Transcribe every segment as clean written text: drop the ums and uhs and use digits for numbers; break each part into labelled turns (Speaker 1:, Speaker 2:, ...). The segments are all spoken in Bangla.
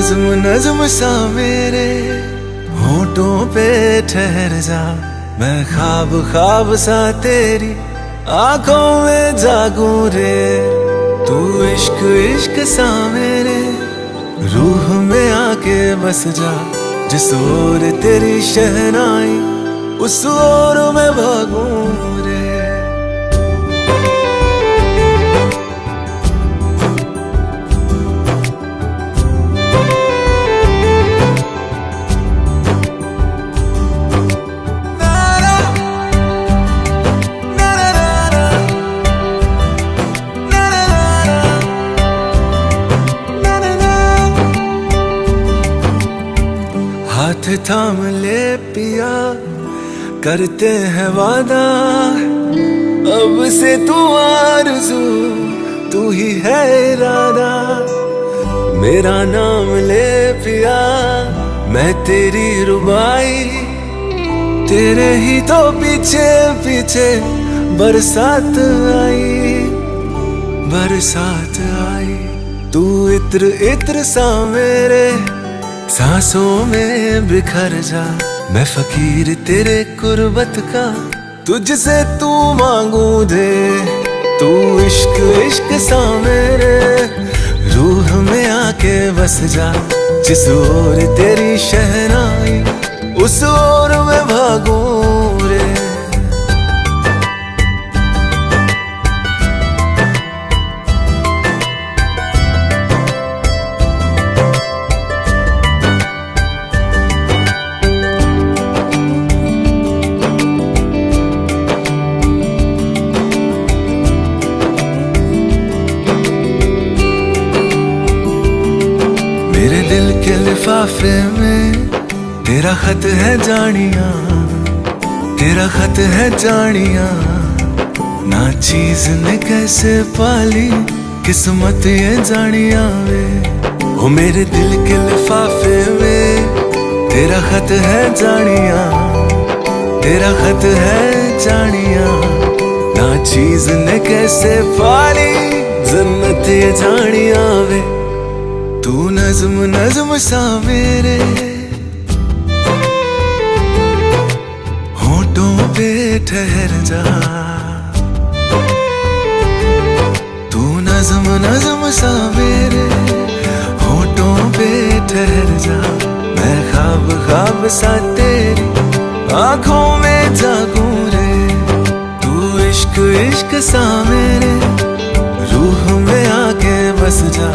Speaker 1: नज्म नज्म सा मेरे होठों पे ठहर जा, मैं ख्वाब ख्वाब सा तेरी आंखों में जागूं रे। तू इश्क इश्क सा मेरे रूह में आके बस जा, जिस ओर तेरी शहनाई उस ओर मैं भागूं रे। हाथ थाम ले पिया, करते हैं वादा, अब से तू आरज़ू तू ही है इरादा। मेरा नाम ले पिया, मैं तेरी रुबाई, तेरे ही तो पीछे पीछे बरसात आई, बरसात आई। तू इत्र इत्र सा मेरे सांसों में बिखर जा, मैं फकीर तेरे कुर्बत का, तुझसे तू मांगू दे। तू इश्क इश्क सा मेरे रूह में आके बस जा, जिस ओर तेरी शहनाई उस ओर मैं भागूं रे। मेरे दिल के लिफाफे में तेरा खत है जानिया, तेरा खत है जानिया। ना चीज ने कैसे पाली किस्मत ये जानिया वे। ओ मेरे दिल के लिफाफे में तेरा खत है जानिया, तेरा खत है जानिया। ना चीज ने कैसे पाली जन्नत ये जानिया वे। तू नज्म नज्म सा मेरे होठों पे ठहर जा, तू नज्म नज्म सा मेरे होठों पे ठहर जा, मैं ख्वाब ख्वाब सा तेरी आंखों में जागूं रे। तू इश्क इश्क सा मेरे रूह में आके बस जा,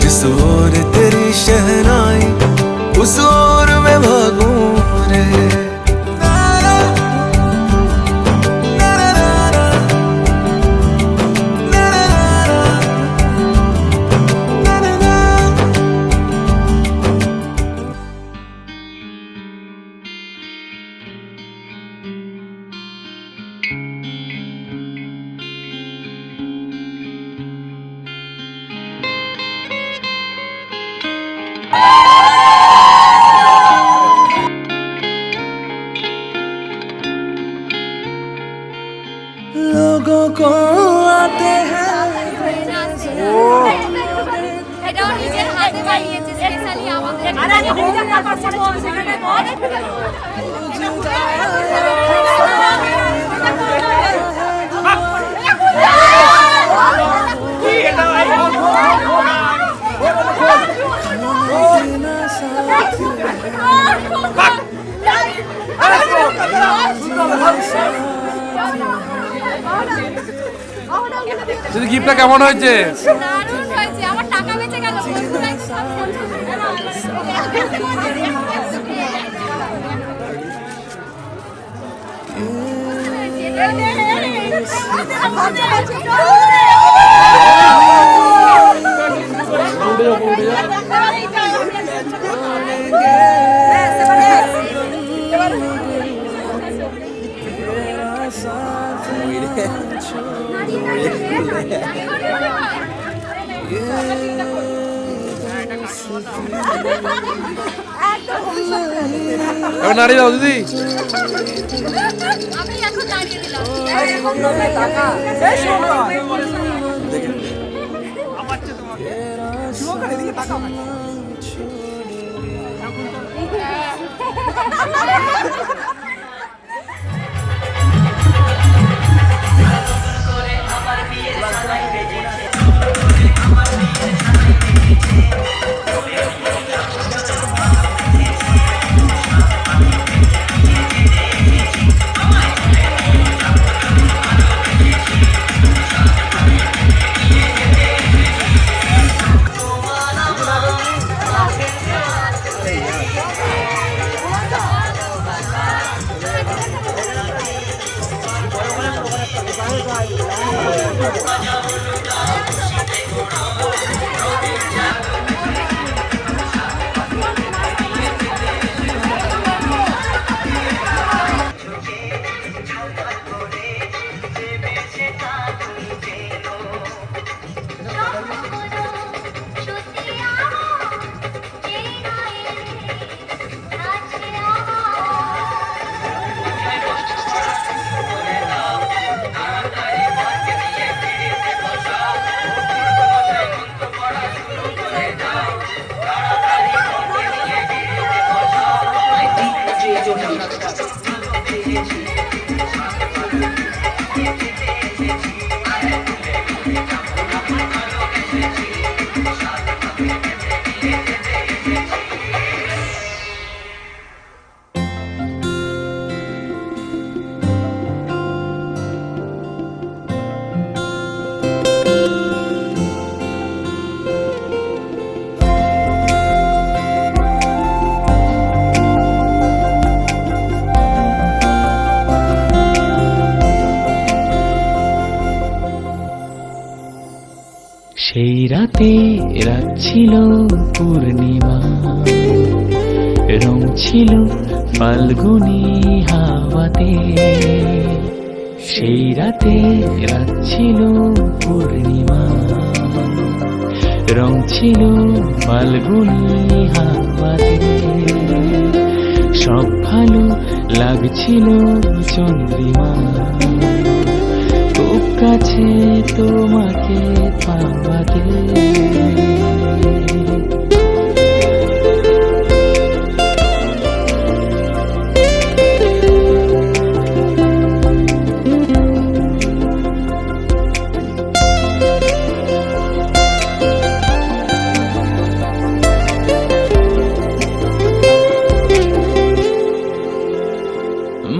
Speaker 1: जिस ओर तेरी शहनाई उस ओर मैं भागूं रे। लोगों को आते हैं
Speaker 2: গিফটটা কেমন হয়েছে?
Speaker 3: দারুণ হয়েছে, আমার টাকা বেঁচে গেল।
Speaker 2: নারী দাও দিদি।
Speaker 3: আমি এখন দাঁড়িয়ে দিলাম।
Speaker 4: আমার সেই রাতে রাত ছিল পূর্ণিমা, রং ছিল ফাল্গুনি হাওয়াতে। সেই রাতে রাত ছিল পূর্ণিমা, রং ছিল ফাল্গুনি হাওয়াতে। সব ভালো লাগছিল চন্দ্রিমা, খুব কাছে তোমাকে পাওয়াতে।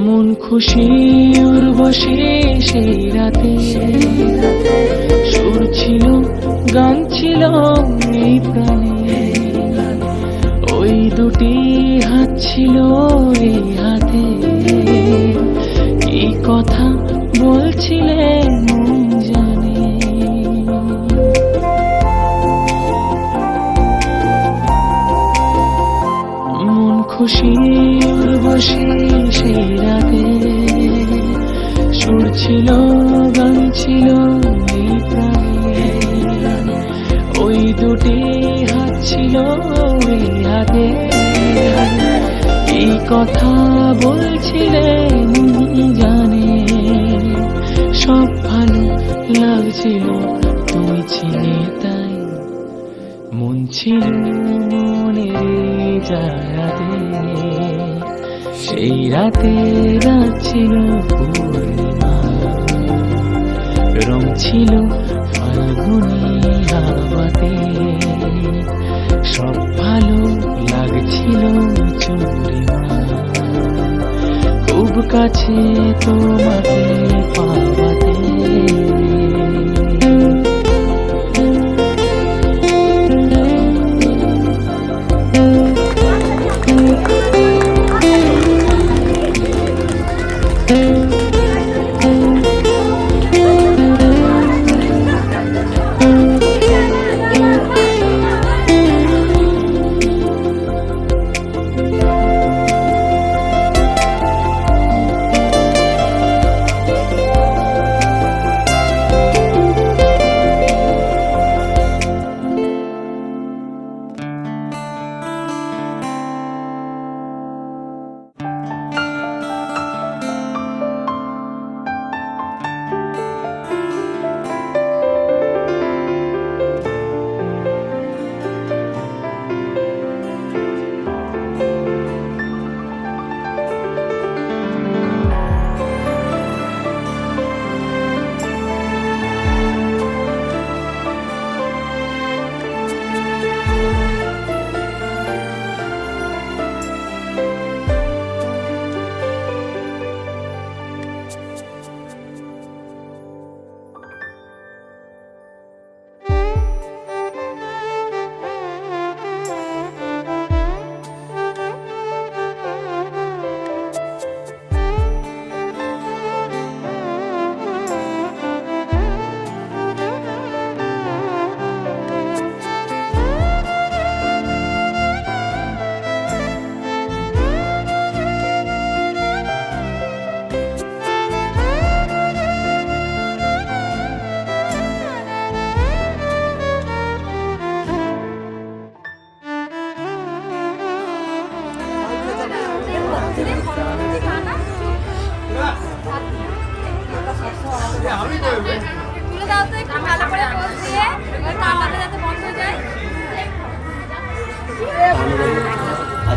Speaker 4: মন খুশি উর্বশী সেই রাতে, সুর ছিল গান ছিল এই প্রাণে। ওই দুটি হাত ছিল এই হাতে, কি কথা বলছিলে মন জানে। মন খুশি উর্বশী সেই রাতে, সুর ছিল গান ছিল এই প্রাণে। ওই দুটি হাত ছিল এই হাতে, এই কথা বলছিলে মন জানে। সব ভালো লাগছিল তুমি ছিলে তাই, মন ছিল মনের জায়গাতে। সেই রাতে রাত ছিল পূর্ণিমা, রং ছিল ফাল্গুনি হাওয়াতে। সব ভালো লাগছিল চন্দ্রিমা, খুব কাছে তোমাকে পাওয়াতে।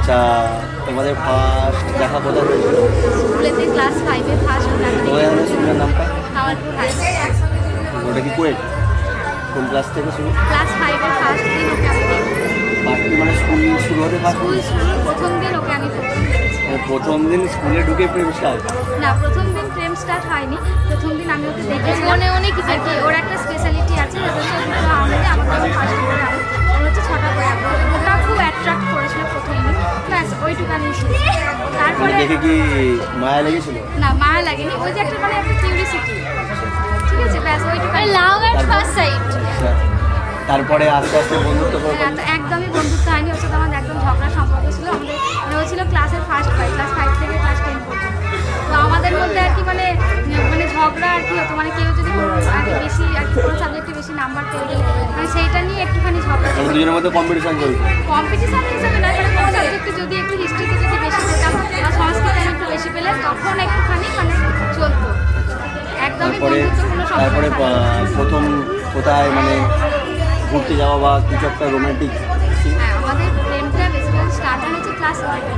Speaker 5: আচ্ছা, তোমাদের ফার্স্ট দেখা কোথায় হয়েছিল?
Speaker 3: স্কুলেতে ক্লাস 5-এ ফার্স্ট
Speaker 5: তোমাদের আমাদের স্কুলের নামটা?
Speaker 3: কাওয়ালপুর হাই
Speaker 5: ওটা কি কোয়েট? কোন ক্লাস থেকে শুরু?
Speaker 3: ক্লাস 5-এর ফার্স্ট দিন ওকে আমি দেখি।
Speaker 5: ফার্স্ট মানে স্কুল শুরু হতে ফার্স্ট
Speaker 3: স্কুল শুরুর প্রথম দিন ওকে আমি প্রথম দেখেছি।
Speaker 5: প্রথম দিন স্কুলে ঢুকে প্রেম স্টার্ট?
Speaker 3: না, প্রথম দিন প্রেম স্টার্ট হয়নি। প্রথম দিন আমি ওকে দেখেছি মনে অনেক কিছু আর কি। ওর একটা স্পেশালিটি আছে, যেটা হচ্ছে দুটো আনন্দে আমাকে ফার্স্ট করে আনে। ওর হচ্ছে 6টা করে আঁকবে। ওটা খুব অ্যাট্রাক্ট করেছিল প্রথম দিন, ব্যাস ওইটুকানি ছিল। তারপরে
Speaker 5: দেখে কি মায়া লেগেছিল?
Speaker 3: না, মায়া লাগেনি, ওই যে একটা মানে একটা কিউরিসিটি, ঠিক আছে, ব্যাস ওইটুকানি। লাভ এট ফার্স্ট সাইট।
Speaker 5: আচ্ছা, তারপরে আস্তে আস্তে বন্ধুত্ব করে
Speaker 3: একদমই বন্ধুত্ব হয়নি। ওর সাথে আমাদের একদম ঝগড়া সম্পর্ক ছিল। আমাদের মানে ও ছিল ক্লাসের ফার্স্ট ফাইভ, ক্লাস 5 থেকে ক্লাস 10 পর্যন্ত। তো আমাদের মধ্যে আর কি মানে ঝগড়া আর কি হতো, মানে কেউ যদি কোনো আর কি বেশি আর কি কোনো সাবজেক্টে বেশি নাম্বার পেয়ে গেলে মানে সেইটা নিয়ে একটুখানি ঝগড়া ছিল।
Speaker 5: দুজনের মধ্যে কম্পিটিশন চলছে?
Speaker 3: কম্পিটিশন হিসাবে না, মানে কোনো সাবজেক্টে যদি একটু হিস্ট্রিতে যদি বেশি পেতাম বা সংস্কৃতে একটু বেশি পেলে তখন একটুখানি মানে চলতো। একদমই
Speaker 5: তারপরে
Speaker 3: বন্ধুত্ব কোনো
Speaker 5: তারপরে
Speaker 3: সম্পর্ক থাকতো না।
Speaker 5: প্রথম কোথায় মানে ঘুরতে যাওয়া বা কিছু একটা রোমান্টিক?
Speaker 3: হ্যাঁ, আমাদের প্রেমটা বেসিক্যালি স্টার্ট হয়েছে ক্লাস 11-এ।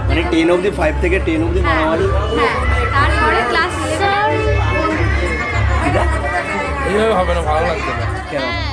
Speaker 5: মানে 10 অবধি, 5 থেকে 10 অবধি মারামারি?
Speaker 3: হ্যাঁ, তারপরে ক্লাস 11
Speaker 2: এইভাবে হবে না, ভালো লাগছে না।
Speaker 5: কেন?
Speaker 3: হ্যাঁ,